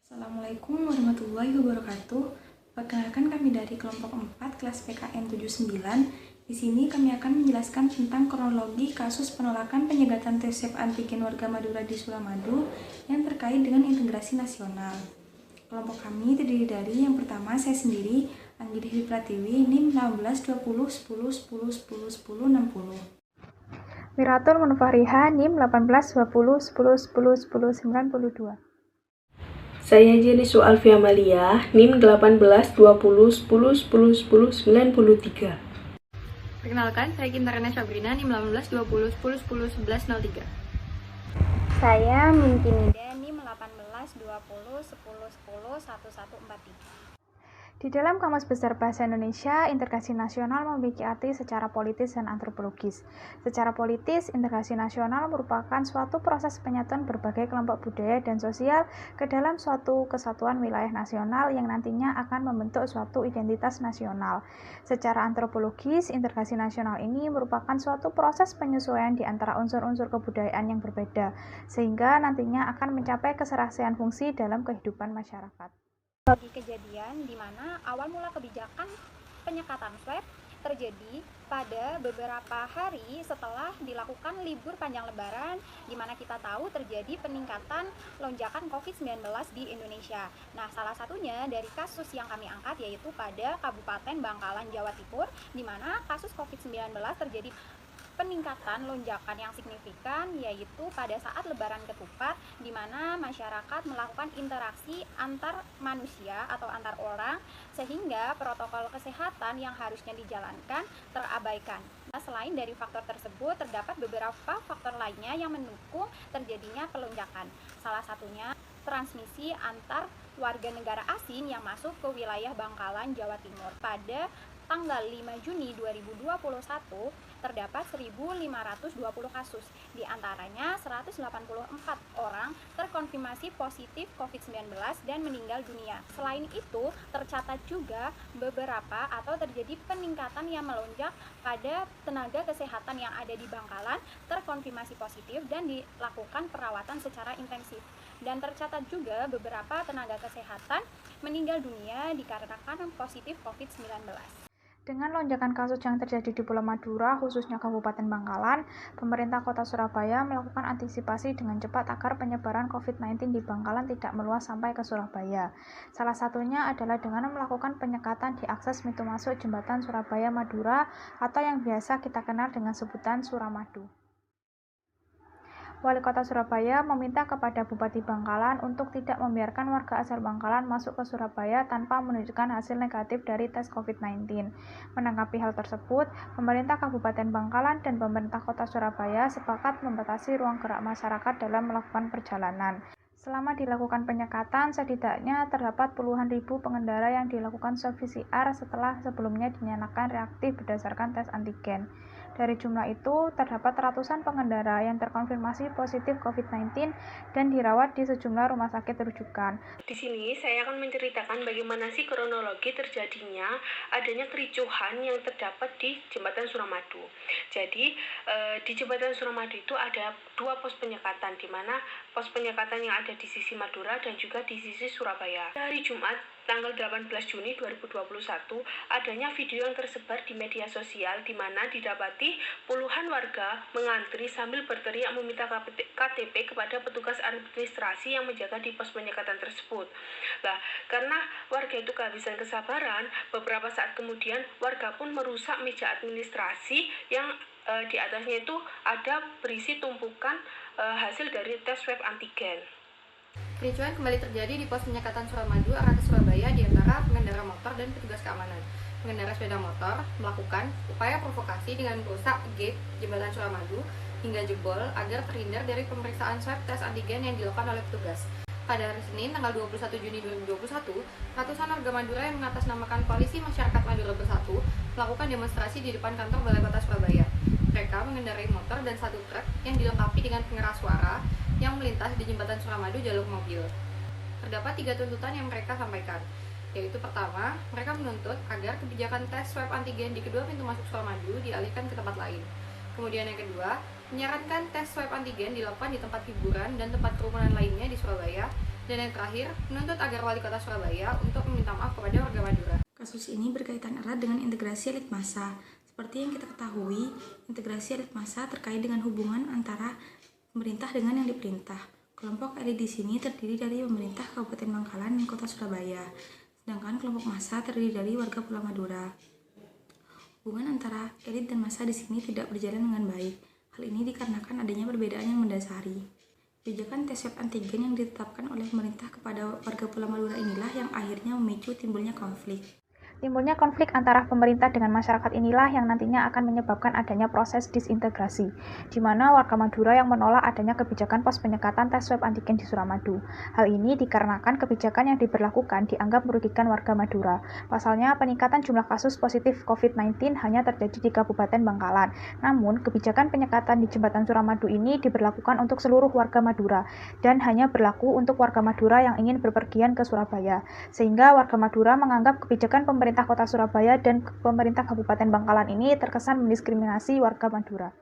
Assalamualaikum warahmatullahi wabarakatuh. Perkenalkan, kami dari kelompok 4 kelas PKN 79. Di sini kami akan menjelaskan tentang kronologi kasus penolakan penyegatan tes swab antigen warga Madura di Suramadu yang terkait dengan integrasi nasional. Kelompok kami terdiri dari yang pertama saya sendiri, Anggidi Pratiwi, NIM 16201010101060. Miratul Munfariha, NIM 182010101092. Saya Jenisu Alfia Malia, NIM 182010101093. Perkenalkan, saya Kintarana Sabrina, NIM 182010101103. Saya Minti Nida, NIM 182010101143. Di dalam Kamus Besar Bahasa Indonesia, integrasi nasional memiliki arti secara politis dan antropologis. Secara politis, integrasi nasional merupakan suatu proses penyatuan berbagai kelompok budaya dan sosial ke dalam suatu kesatuan wilayah nasional yang nantinya akan membentuk suatu identitas nasional. Secara antropologis, integrasi nasional ini merupakan suatu proses penyesuaian di antara unsur-unsur kebudayaan yang berbeda, sehingga nantinya akan mencapai keserasian fungsi dalam kehidupan masyarakat. Bagi kejadian di mana awal mula kebijakan penyekatan swab terjadi pada beberapa hari setelah dilakukan libur panjang lebaran, di mana kita tahu terjadi peningkatan lonjakan COVID-19 di Indonesia. Nah, salah satunya dari kasus yang kami angkat yaitu pada Kabupaten Bangkalan, Jawa Timur, di mana kasus COVID-19 terjadi peningkatan lonjakan yang signifikan yaitu pada saat Lebaran Ketupat, di mana masyarakat melakukan interaksi antar manusia atau antar orang sehingga protokol kesehatan yang harusnya dijalankan terabaikan. Nah, selain dari faktor tersebut, terdapat beberapa faktor lainnya yang mendukung terjadinya pelonjakan. Salah satunya transmisi antar warga negara asing yang masuk ke wilayah Bangkalan, Jawa Timur. Pada tanggal 5 Juni 2021 terdapat 1.520 kasus, di antaranya 184 orang terkonfirmasi positif COVID-19 dan meninggal dunia. Selain itu, tercatat juga beberapa atau terjadi peningkatan yang melonjak pada tenaga kesehatan yang ada di Bangkalan terkonfirmasi positif dan dilakukan perawatan secara intensif. Dan tercatat juga beberapa tenaga kesehatan meninggal dunia dikarenakan positif COVID-19. Dengan lonjakan kasus yang terjadi di Pulau Madura, khususnya Kabupaten Bangkalan, pemerintah Kota Surabaya melakukan antisipasi dengan cepat agar penyebaran COVID-19 di Bangkalan tidak meluas sampai ke Surabaya. Salah satunya adalah dengan melakukan penyekatan di akses pintu masuk jembatan Surabaya-Madura atau yang biasa kita kenal dengan sebutan Suramadu. Wali Kota Surabaya meminta kepada Bupati Bangkalan untuk tidak membiarkan warga asal Bangkalan masuk ke Surabaya tanpa menunjukkan hasil negatif dari tes COVID-19. Menanggapi hal tersebut, pemerintah Kabupaten Bangkalan dan pemerintah Kota Surabaya sepakat membatasi ruang gerak masyarakat dalam melakukan perjalanan. Selama dilakukan penyekatan, setidaknya terdapat puluhan ribu pengendara yang dilakukan swab PCR setelah sebelumnya dinyatakan reaktif berdasarkan tes antigen. Dari jumlah itu, terdapat ratusan pengendara yang terkonfirmasi positif COVID-19 dan dirawat di sejumlah rumah sakit rujukan. Di sini saya akan menceritakan bagaimana sih kronologi terjadinya adanya kericuhan yang terdapat di Jembatan Suramadu. Jadi di Jembatan Suramadu itu ada dua pos penyekatan, di mana pos penyekatan yang ada di sisi Madura dan juga di sisi Surabaya. Hari Jumat tanggal 18 Juni 2021 adanya video yang tersebar di media sosial di mana didapati puluhan warga mengantri sambil berteriak meminta KTP kepada petugas administrasi yang menjaga di pos penyekatan tersebut. Nah, karena warga itu kehabisan kesabaran, beberapa saat kemudian warga pun merusak meja administrasi yang di atasnya itu ada berisi tumpukan hasil dari tes swab antigen. Kericuhan kembali terjadi di pos penyekatan Suramadu arah ke Surabaya di antara pengendara motor dan petugas keamanan. Pengendara sepeda motor melakukan upaya provokasi dengan merusak gate Jembatan Suramadu hingga jebol agar terhindar dari pemeriksaan swab tes antigen yang dilakukan oleh petugas. Pada hari Senin, tanggal 21 Juni 2021, ratusan warga Madura yang mengatasnamakan Koalisi Masyarakat Madura Bersatu melakukan demonstrasi di depan kantor Balai Kota Surabaya. Mereka mengendarai motor dan satu truk yang dilengkapi dengan pengeras suara yang melintas di Jembatan Suramadu jalur mobil. Terdapat 3 tuntutan yang mereka sampaikan, yaitu pertama, mereka menuntut agar kebijakan tes swab antigen di kedua pintu masuk Suramadu dialihkan ke tempat lain. Kemudian yang kedua, menyarankan tes swab antigen dilakukan di tempat hiburan dan tempat kerumunan lainnya di Surabaya Dan yang terakhir, menuntut agar Wali Kota Surabaya untuk meminta maaf kepada warga Madura. Kasus ini berkaitan erat dengan integrasi elit massa. Seperti yang kita ketahui, integrasi elit massa terkait dengan hubungan antara pemerintah dengan yang diperintah. Kelompok elit di sini terdiri dari pemerintah Kabupaten Bangkalan dan Kota Surabaya, sedangkan kelompok massa terdiri dari warga Pulau Madura. Hubungan antara elit dan massa di sini tidak berjalan dengan baik. Hal ini dikarenakan adanya perbedaan yang mendasari. Kebijakan tes swab antigen yang ditetapkan oleh pemerintah kepada warga Pulau Madura inilah yang akhirnya memicu timbulnya konflik. Timbulnya konflik antara pemerintah dengan masyarakat inilah yang nantinya akan menyebabkan adanya proses disintegrasi, di mana warga Madura yang menolak adanya kebijakan pos penyekatan tes swab antigen di Suramadu. Hal ini dikarenakan kebijakan yang diberlakukan dianggap merugikan warga Madura. Pasalnya, peningkatan jumlah kasus positif COVID-19 hanya terjadi di Kabupaten Bangkalan. Namun, kebijakan penyekatan di Jembatan Suramadu ini diberlakukan untuk seluruh warga Madura, dan hanya berlaku untuk warga Madura yang ingin berpergian ke Surabaya. Sehingga warga Madura menganggap kebijakan pemerintah Kota Surabaya dan pemerintah Kabupaten Bangkalan ini terkesan mendiskriminasi warga Madura.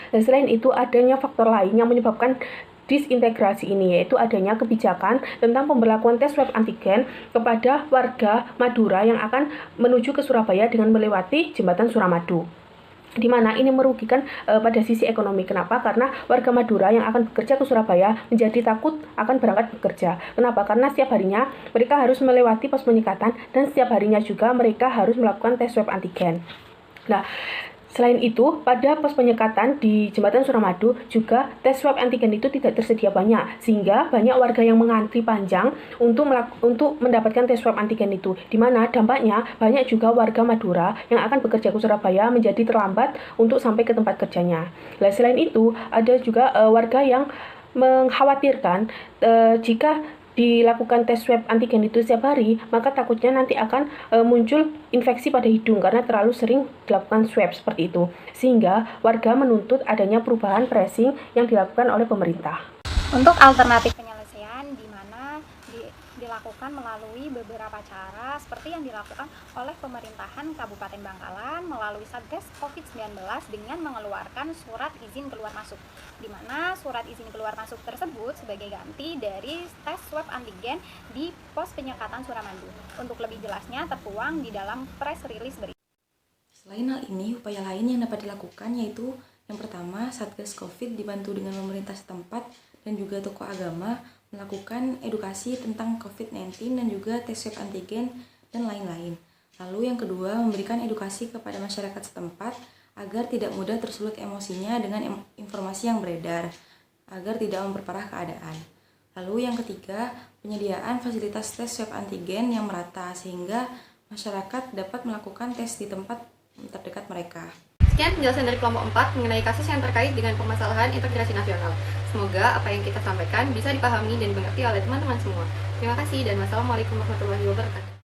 Dan selain itu, adanya faktor lain yang menyebabkan disintegrasi ini, yaitu adanya kebijakan tentang pemberlakuan tes swab antigen kepada warga Madura yang akan menuju ke Surabaya dengan melewati Jembatan Suramadu, di mana ini merugikan pada sisi ekonomi. Kenapa? Karena warga Madura yang akan bekerja ke Surabaya menjadi takut akan berangkat bekerja. Kenapa? Karena setiap harinya mereka harus melewati pos penyekatan dan setiap harinya juga mereka harus melakukan tes swab antigen. Nah, selain itu, pada pos penyekatan di Jembatan Suramadu juga tes swab antigen itu tidak tersedia banyak, sehingga banyak warga yang mengantri panjang untuk mendapatkan tes swab antigen itu, di mana dampaknya banyak juga warga Madura yang akan bekerja ke Surabaya menjadi terlambat untuk sampai ke tempat kerjanya. Nah, selain itu, ada juga warga yang mengkhawatirkan jika dilakukan tes swab antigen itu setiap hari, maka takutnya nanti akan muncul infeksi pada hidung karena terlalu sering dilakukan swab seperti itu. Sehingga warga menuntut adanya perubahan pricing yang dilakukan oleh pemerintah. Untuk alternatif penyelesaian di mana dilakukan melalui beberapa cara seperti yang dilakukan oleh pemerintahan Kabupaten Bangkalan melalui Satgas COVID-19 dengan mengeluarkan surat izin keluar masuk, di mana surat izin keluar masuk tersebut sebagai ganti dari tes swab antigen di pos penyekatan Suramadu. Untuk lebih jelasnya tertuang di dalam press release berikut. Selain hal ini, upaya lain yang dapat dilakukan yaitu yang pertama, Satgas COVID dibantu dengan pemerintah setempat dan juga tokoh agama melakukan edukasi tentang COVID-19 dan juga tes swab antigen dan lain-lain. Lalu yang kedua, memberikan edukasi kepada masyarakat setempat agar tidak mudah tersulut emosinya dengan informasi yang beredar, agar tidak memperparah keadaan. Lalu yang ketiga, penyediaan fasilitas tes swab antigen yang merata sehingga masyarakat dapat melakukan tes di tempat terdekat mereka. Sekian penjelasan dari kelompok 4 mengenai kasus yang terkait dengan permasalahan integrasi nasional. Semoga apa yang kita sampaikan bisa dipahami dan dimengerti oleh teman-teman semua. Terima kasih dan wassalamualaikum warahmatullahi wabarakatuh.